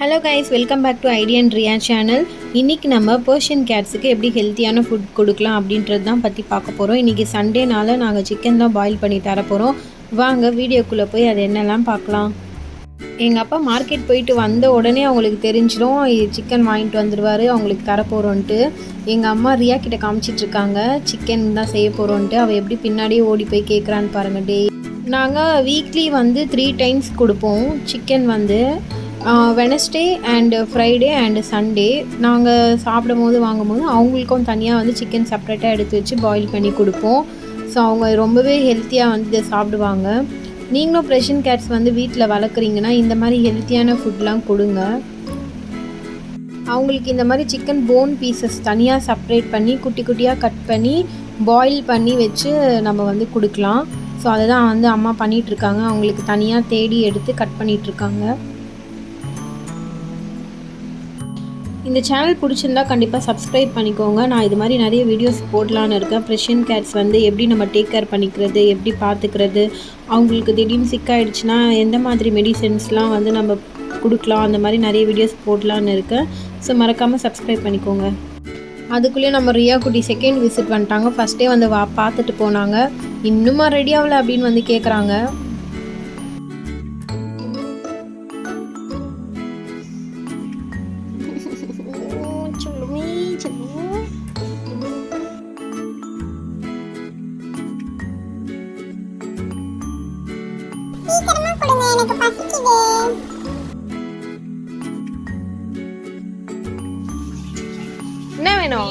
Hello guys, welcome back to idea and Riya channel. இன்றைக்கி நம்ம Persian கேட்ஸுக்கு எப்படி ஹெல்த்தியான ஃபுட் கொடுக்கலாம் அப்படின்றது தான் பற்றி பார்க்க போகிறோம். இன்றைக்கி சண்டேனால நாங்கள் சிக்கன் தான் பாயில் பண்ணி தரப்போகிறோம். வாங்க வீடியோக்குள்ளே போய் அது என்னெல்லாம் பார்க்கலாம். எங்கள் அப்பா மார்க்கெட் போயிட்டு வந்த உடனே அவங்களுக்கு தெரிஞ்சிடும் சிக்கன் வாங்கிட்டு வந்துடுவார், அவங்களுக்கு தரப்போகிறோன்ட்டு. எங்கள் அம்மா ரியா கிட்ட காமிச்சிட்ருக்காங்க சிக்கன் தான் செய்ய போகிறோன்ட்டு. அவள் எப்படி பின்னாடியே ஓடி போய் கேட்குறான்னு பாருங்கள். நாங்கள் வீக்லி 3 டைம்ஸ் கொடுப்போம் chicken. Wednesday and Friday and Sunday நாங்கள் சாப்பிடும் போது வாங்கும்போது அவங்களுக்கும் தனியாக சிக்கன் செப்ரேட்டாக எடுத்து வச்சு பாயில் பண்ணி கொடுப்போம். ஸோ அவங்க ரொம்பவே ஹெல்த்தியாக இதை சாப்பிடுவாங்க. நீங்களும் பர்ஷியன் கேட்ஸ் வீட்டில் வளர்க்குறீங்கன்னா இந்த மாதிரி ஹெல்த்தியான ஃபுட்லாம் கொடுங்க. அவங்களுக்கு இந்த மாதிரி சிக்கன் போன் பீசஸ் தனியாக செப்ரேட் பண்ணி குட்டி குட்டியாக கட் பண்ணி பாயில் பண்ணி வச்சு நம்ம கொடுக்கலாம். ஸோ அதை தான் அம்மா பண்ணிகிட்ருக்காங்க. அவங்களுக்கு தனியாக தேடி எடுத்து கட் பண்ணிகிட்ருக்காங்க. இந்த சேனல் பிடிச்சிருந்தா கண்டிப்பாக சப்ஸ்கிரைப் பண்ணிக்கோங்க. நான் இது மாதிரி நிறைய வீடியோஸ் போடலான்னு இருக்கேன். பர்ஷியன் கேட்ஸ் எப்படி நம்ம டேக் கேர் பண்ணிக்கிறது, எப்படி பார்த்துக்கிறது, அவங்களுக்கு திடீர்னு சிக்காயிடுச்சுன்னா எந்த மாதிரி மெடிசன்ஸ்லாம் நம்ம கொடுக்கலாம், அந்த மாதிரி நிறைய வீடியோஸ் போடலான்னு இருக்கேன். ஸோ மறக்காமல் சப்ஸ்கிரைப் பண்ணிக்கோங்க. அதுக்குள்ளேயே நம்ம ரியா குட்டி செகண்ட் விசிட் வந்துட்டாங்க. ஃபஸ்ட்டே பார்த்துட்டு போனாங்க. இன்னுமா ரெடி ஆகலை அப்படின்னு கேட்குறாங்க. சீக்கிரமா கொடுங்க, எனக்கு பசிக்குது. என்ன வேணும்?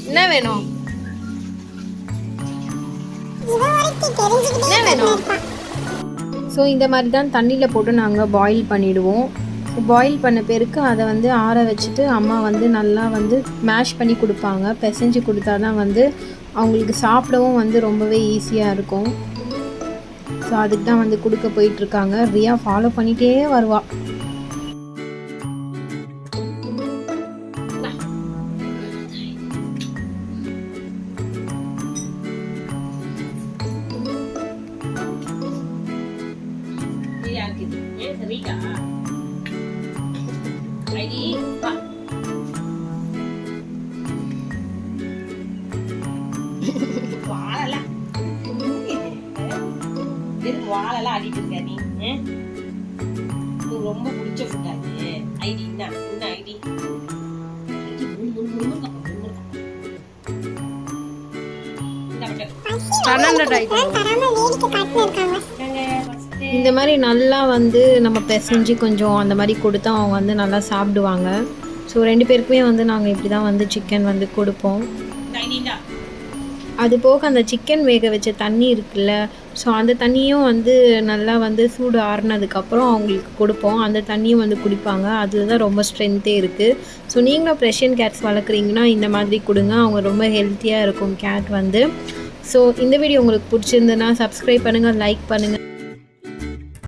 என்ன வேணும்? என்ன வேணும்? ஸோ இந்த மாதிரி தான் தண்ணியில் போட்டு நாங்கள் பாயில் பண்ணிவிடுவோம். பாயில் பண்ண பேருக்கு அதை ஆற வச்சுட்டு அம்மா நல்லா மேஷ் பண்ணி கொடுப்பாங்க. பிசைஞ்சு கொடுத்தா தான் அவங்களுக்கு சாப்பிடவும் ரொம்பவே ஈஸியாக இருக்கும். ஸோ அதுக்கு தான் கொடுக்க போயிட்டுருக்காங்க. ரியா ஃபாலோ பண்ணிகிட்டே வருவா. வாழெல்லாம் ஆடிட்டு இருக்க நீ ரொம்ப பிடிச்ச ஃபுட் அது. ஐடி என்ன ஐடி இந்த மாதிரி நல்லா நம்ம பிசைஞ்சு கொஞ்சம் அந்த மாதிரி கொடுத்தா அவங்க நல்லா சாப்பிடுவாங்க. ஸோ 2 பேருக்குமே நாங்கள் இப்படி தான் சிக்கன் கொடுப்போம். அது போக அந்த சிக்கன் வேக வச்ச தண்ணி இருக்குல்ல, ஸோ அந்த தண்ணியும் நல்லா சூடு ஆறுனதுக்கப்புறம் அவங்களுக்கு கொடுப்போம். அந்த தண்ணியும் குடிப்பாங்க. அதுதான் ரொம்ப ஸ்ட்ரென்த்தே இருக்குது. ஸோ நீங்களும் பர்ஷியன் கேட்ஸ் வளர்க்குறீங்கன்னா இந்த மாதிரி கொடுங்க. அவங்க ரொம்ப ஹெல்த்தியாக இருக்கும் கேட். ஸோ இந்த வீடியோ உங்களுக்கு பிடிச்சிருந்துன்னா சப்ஸ்கிரைப் பண்ணுங்கள், லைக் பண்ணுங்கள்.